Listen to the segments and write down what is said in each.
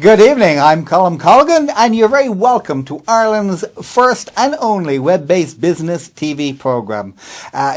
Good evening, I'm Colm Colgan and you're very welcome to Ireland's first and only web-based business TV programme.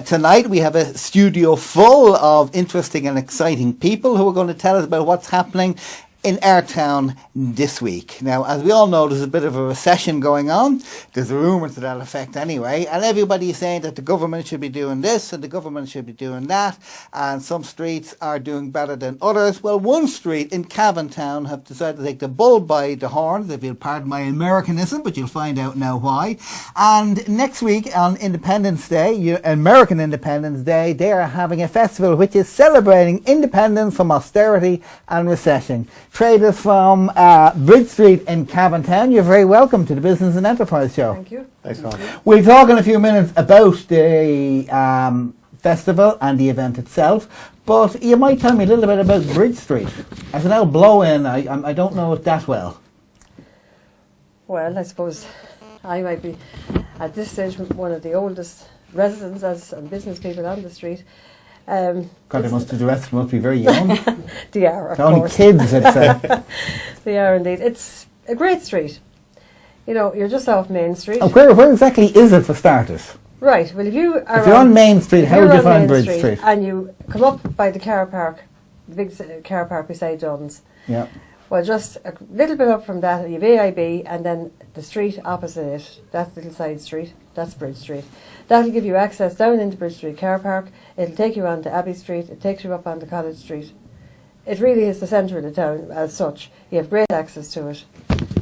Tonight we have a studio full of interesting and exciting people who are going to tell us about what's happening in our town this week. Now, as we all know, there's a bit of a recession going on. There's rumours to that effect anyway, and everybody is saying that the government should be doing this and the government should be doing that, and some streets are doing better than others. Well, one street in Cavan town have decided to take the bull by the horns, if you'll pardon my Americanism, but you'll find out now why. And next week on Independence Day, American Independence Day, they are having a festival which is celebrating independence from austerity and recession. Traders from Bridge Street in Cavan town, you're very welcome to the Business and Enterprise Show. Thank you. Thanks, Colin. We'll talk in a few minutes about the festival and the event itself, but you might tell me a little bit about Bridge Street. As an old blow-in, I don't know it that well. Well, I suppose I might be, at this stage, one of the oldest residents and business people on the street. God, the rest of them must be very young. They are, of course. Only kids, I'd say. They are indeed. It's a great street. You know, you're just off Main Street. And where exactly is it for starters? Right, well if you're on Main Street, how would you find Bridge Street? And you come up by the car park, the big car park beside Dunn's. Yeah. Well, just a little bit up from that, you have AIB, and then the street opposite it, that little side street, that's Bridge Street. That'll give you access down into Bridge Street car park. It'll take you on to Abbey Street. It takes you up onto College Street. It really is the centre of the town as such. You have great access to it,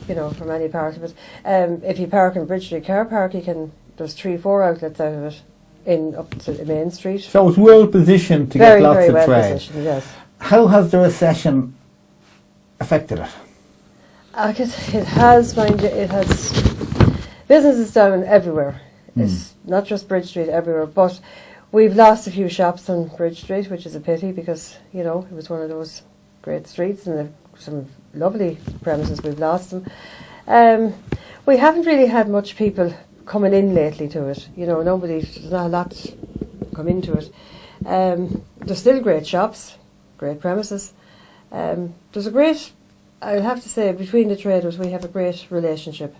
you know, from any part of it. If you park in Bridge Street car park, there's 3-4 outlets out of it in up to the Main Street. So it's well positioned to get lots of trade. Very well positioned, yes. How has the recession affected it? It has, mind you, it has. Business is down everywhere. It's not just Bridge Street, everywhere. But we've lost a few shops on Bridge Street, which is a pity because, you know, it was one of those great streets and some lovely premises. We've lost them. We haven't really had much people coming in lately to it. You know, there's not a lot come into it. There's still great shops, great premises. There's a great, I'll have to say, between the traders, we have a great relationship.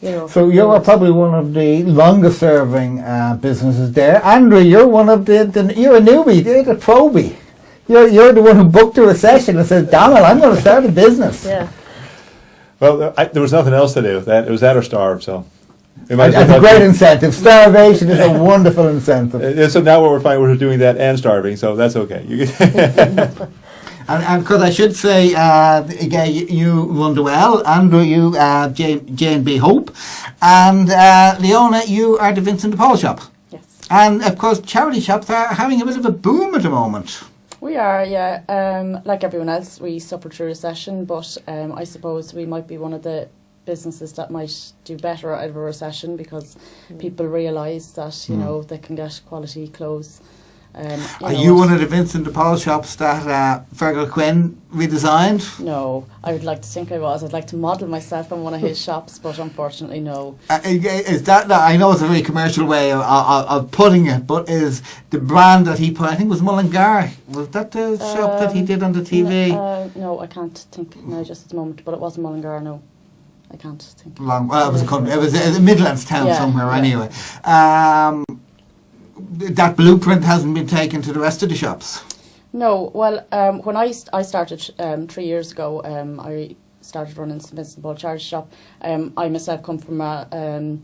You know, so you're probably one of the longest serving businesses there. Andrew, you're one of you're a newbie, you're the probie. You're the one who booked the recession and said, Donald, I'm going to start a business. Yeah. Well, there was nothing else to do with that. It was that or starve, so. That's a great incentive. Starvation is a wonderful incentive. So now what we're finding, we're doing that and starving, so that's okay. And because I should say, again, you run the well, Andrew, you J&B Hope, and Leona, you are the Vincent de Paul shop. Yes. And of course, charity shops are having a bit of a boom at the moment. We are, yeah. Like everyone else, we suffered through recession, but I suppose we might be one of the businesses that might do better out of a recession because people realise that, you know, they can get quality clothes. Are you one of the Vincent de Paul shops that Fergal Quinn redesigned? No, I would like to think I was. I'd like to model myself on one of his shops, but unfortunately, no. Is that I know it's a very commercial way of putting it, but is the brand that he put, I think it was Mullingar, was that the shop that he did on the TV? No, I can't think now just at the moment, but it wasn't Mullingar, no. I can't think. Well, it was a Midlands town somewhere anyway. That blueprint hasn't been taken to the rest of the shops? No, well, when I started 3 years ago, I started running some Vincent Paul charity shop. I myself come from a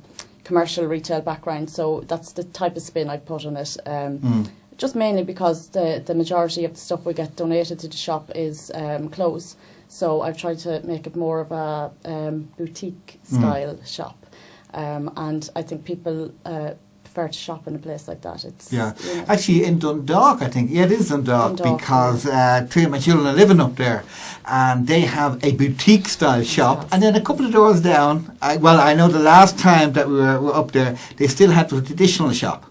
commercial retail background, so that's the type of spin I put on it. Just mainly because the majority of the stuff we get donated to the shop is clothes. So I've tried to make it more of a boutique style shop. And I think people prefer to shop in a place like that. It's actually in Dundalk, I think. Yeah, it is Dundalk because 3 of my children are living up there, and they have a boutique style shop. And then a couple of doors down, I know the last time that we were up there, they still had the traditional shop.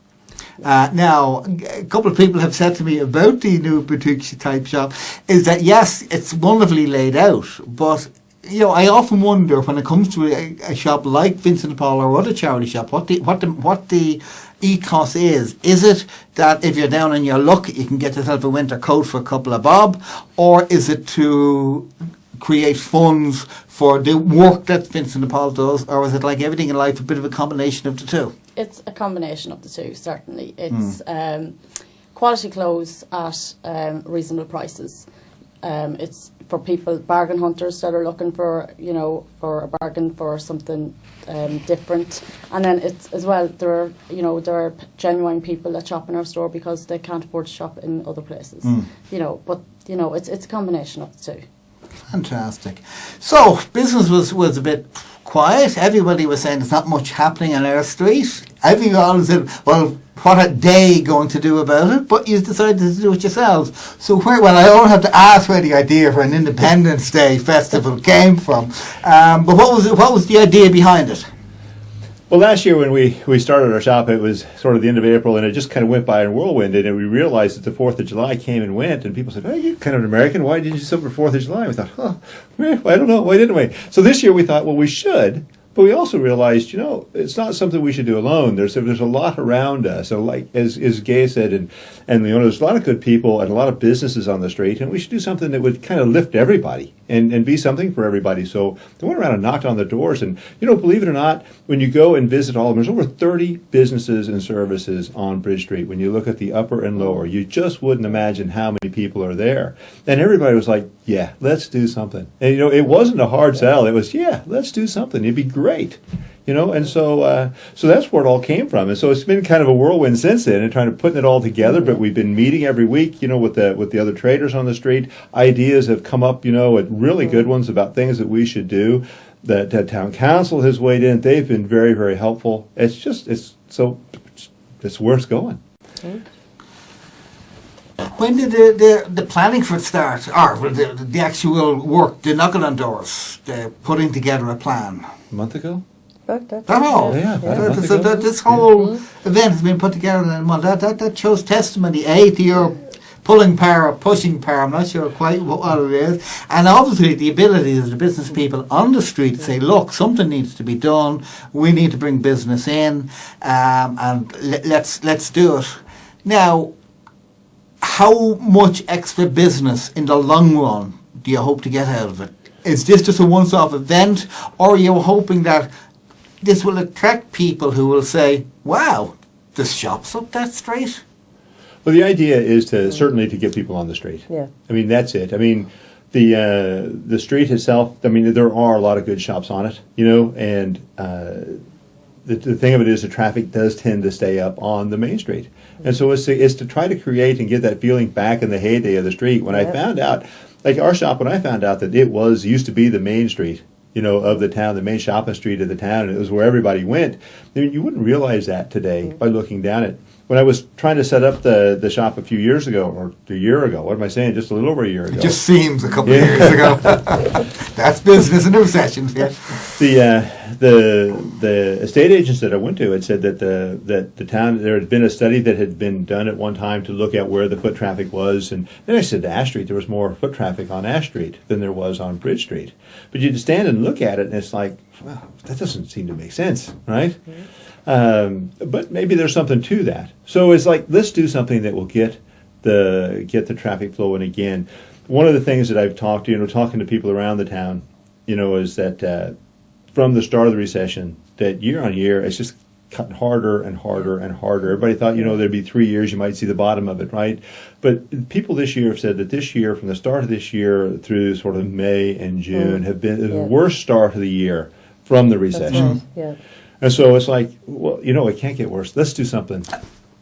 Now, a couple of people have said to me about the new boutique type shop is that yes, it's wonderfully laid out, but you know, I often wonder when it comes to a shop like Vincent de Paul or other charity shop, what the ethos is. Is it that if you're down on your luck, you can get yourself a winter coat for a couple of bob, or is it to create funds for the work that Vincent de Paul does, or is it like everything in life, a bit of a combination of the two? It's a combination of the two, certainly. It's quality clothes at reasonable prices. It's for people, bargain hunters that are looking for, for a bargain for something different. And then it's as well, there are genuine people that shop in our store because they can't afford to shop in other places. It's a combination of the two. Fantastic. So business was a bit quiet. Everybody was saying there's not much happening on our street. Everyone said, well, what are they going to do about it? But you decided to do it yourselves. So I don't have to ask where the idea for an Independence Day festival came from. But what was the idea behind it? Well, last year when we started our shop, it was sort of the end of April, and it just kind of went by in a whirlwind, and we realized that the 4th of July came and went, and people said, oh, you're kind of an American, why didn't you celebrate 4th of July? We thought, I don't know, why didn't we? So this year we thought, well, we should, but we also realized, it's not something we should do alone. There's a lot around us. So like, as Gay said, and there's a lot of good people and a lot of businesses on the street, and we should do something that would kind of lift everybody and be something for everybody. So they went around and knocked on the doors, and, believe it or not, when you go and visit all of them, there's over 30 businesses and services on Bridge Street. When you look at the upper and lower, you just wouldn't imagine how many people are there. And everybody was like, yeah, let's do something. And, it wasn't a hard sell. It was, yeah, let's do something. It'd be great. And so that's where it all came from. And so it's been kind of a whirlwind since then, and trying to put it all together. But we've been meeting every week, with the other traders on the street. Ideas have come up, with really good ones about things that we should do. That town council has weighed in. They've been very, very helpful. It's where it's going. When did the planning for it start, or the actual work, the knocking on doors, the putting together a plan? A month ago? This whole event has been put together in a month. That shows testimony, to your pulling power, pushing power. I'm not sure quite what it is. And obviously the ability of the business people on the street to say, look, something needs to be done. We need to bring business in, and let's do it. Now, how much extra business in the long run do you hope to get out of it? Is this just a once-off event, or are you hoping that this will attract people who will say, wow, the shop's up that street? Well, the idea is certainly to get people on the street. Yeah. I mean, that's it. I mean, the street itself, there are a lot of good shops on it, and the thing of it is the traffic does tend to stay up on the main street. And so it's to try to create and get that feeling back in the heyday of the street. When I found out, like our shop, when I found out that it used to be the main street, of the town, the main shopping street of the town, and it was where everybody went, you wouldn't realize that today by looking down it. When I was trying to set up the shop a few years ago, or a year ago, what am I saying, just a little over a year ago. It just seems a couple of years ago. That's business and obsessions, yeah. The estate agents that I went to had said that the town, there had been a study that had been done at one time to look at where the foot traffic was, and then I said to Ash Street, there was more foot traffic on Ash Street than there was on Bridge Street. But you'd stand and look at it, and it's like, well, that doesn't seem to make sense, right? But maybe there's something to that. So it's like, let's do something that will get the traffic flowing again. One of the things that I've talked to, talking to people around the town, is that from the start of the recession, that year on year, it's just cutting harder and harder and harder. Everybody thought, there'd be 3 years, you might see the bottom of it, right? But people this year have said that this year, from the start of this year through sort of May and June, have been the worst start of the year from the recession. Yeah. And so it's like, well, it can't get worse. Let's do something.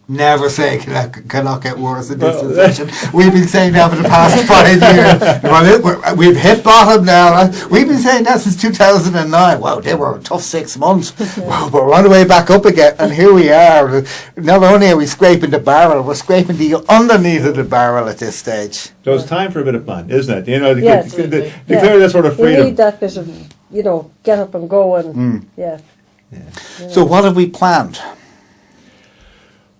Never say cannot get worse in this recession. We've been saying that for the past 5 years. Well, we've hit bottom now. We've been saying that since 2009. Wow, they were a tough 6 months. Wow, we're on the way back up again, and here we are. Not only are we scraping the barrel, we're scraping the underneath of the barrel at this stage. So it's time for a bit of fun, isn't it? Yes, declare that sort of freedom. You need that bit of, get up and go and, yeah. So what have we planned?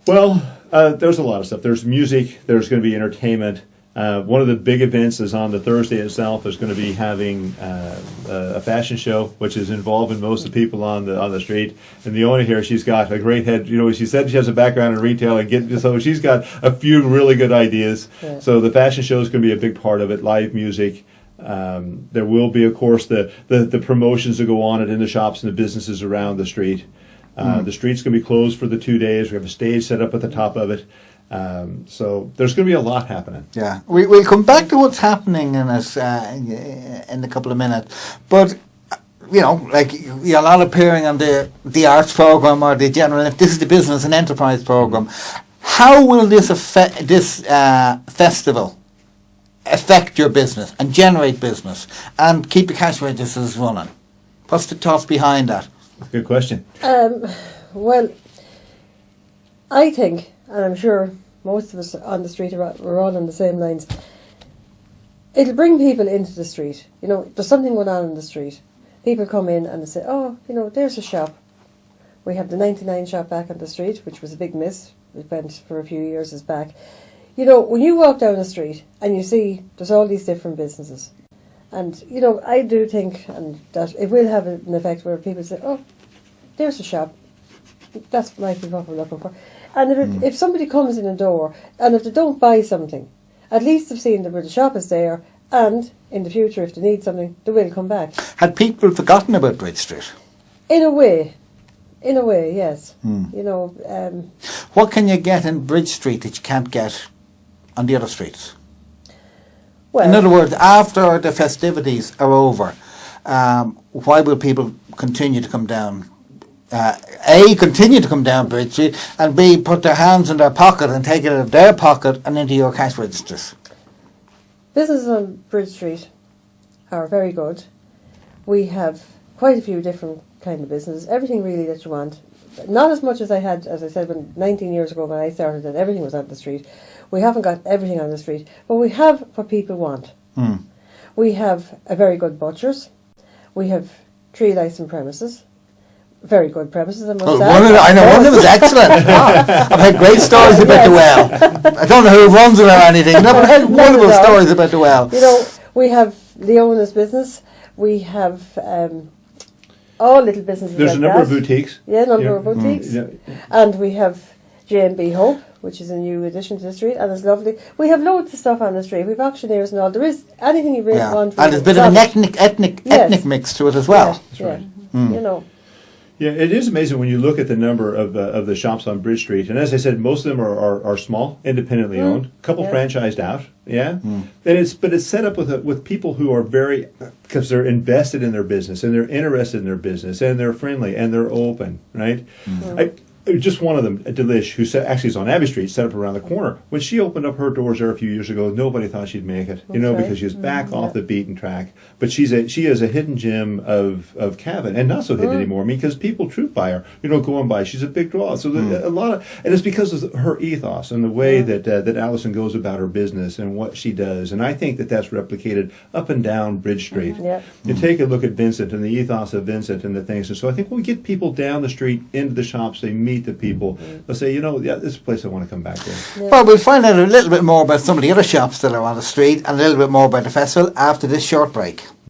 Well, there's a lot of stuff. There's music. There's going to be entertainment. One of the big events is on the Thursday itself. Is going to be having a fashion show, which is involving most of the people on the street. And the owner here, she's got a great head. She said she has a background in retail, so she's got a few really good ideas. Yeah. So the fashion show is going to be a big part of it. Live music. There will be, of course, the promotions that go on in the shops and the businesses around the street. The street's going to be closed for the 2 days. We have a stage set up at the top of it. So there's going to be a lot happening. Yeah, we'll come back to what's happening in it in a couple of minutes. But you know, like you're not appearing on the arts program or the general. If this is the business and enterprise program, how will this affect festival affect your business and generate business and keep the cash registers running? What's the thoughts behind that? Good question. Well, I think, and I'm sure most of us on the street we're all on the same lines. It'll bring people into the street. You know, there's something going on in the street. People come in and they say, oh, you know, there's a shop. We have the 99 shop back on the street, which was a big miss. It went for a few years back. You know, when you walk down the street and you see there's all these different businesses, and, you know, I do think that it will have an effect where people say, oh, there's a shop. That might be what we're looking for. And if somebody comes in a door, and if they don't buy something, at least they've seen that where the shop is there, and in the future, if they need something, they will come back. Had people forgotten about Bridge Street? In a way, yes. You know, What can you get in Bridge Street that you can't get on the other streets? well, In other words, after the festivities are over, why will people continue to come down? A, continue to come down Bridge Street, and B, put their hands in their pocket and take it out of their pocket and into your cash registers. businesses on Bridge Street are very good. We have quite a few different kind of businesses, everything really that you want. Not as much as I had, as I said, 19 years ago when I started, that everything was on the street. We haven't got everything on the street, but we have what people want. We have a very good butchers. We have 3 licensed premises. Very good premises, I must add. I know one of them is excellent. I've had great stories about the well. I don't know who runs it or anything, no, but I've had wonderful stories about the well. You know, we have Leona's business. We have all little businesses. There's like a number of that. boutiques. Yeah, a number of boutiques. Yeah. And we have J&B Hope, which is a new addition to the street, and it's lovely. We have loads of stuff on the street. We have auctioneers and all. There is anything you really want. And there's a bit of an ethnic mix to it as well. Yeah, you know. Yeah, it is amazing when you look at the number of the shops on Bridge Street. And as I said, most of them are small, independently owned. A couple franchised out, and it's set up with people who are very, because they're invested in their business and they're interested in their business and they're friendly and they're open, right? Just one of them, Delish, who actually is on Abbey Street, set up around the corner. When she opened up her doors there a few years ago, nobody thought she'd make it, because she was back off the beaten track. But she is a hidden gem of Cavan, and not so hidden anymore, because people troop by her, going by. She's a big draw. So a lot of, and it's because of her ethos and the way that Alison goes about her business and what she does. And I think that's replicated up and down Bridge Street. You take a look at Vincent and the ethos of Vincent and the things. And so I think when we get people down the street into the shops, they meet the people, they'll say, this is a place I want to come back to. Well, we'll find out a little bit more about some of the other shops that are on the street and a little bit more about the festival after this short break.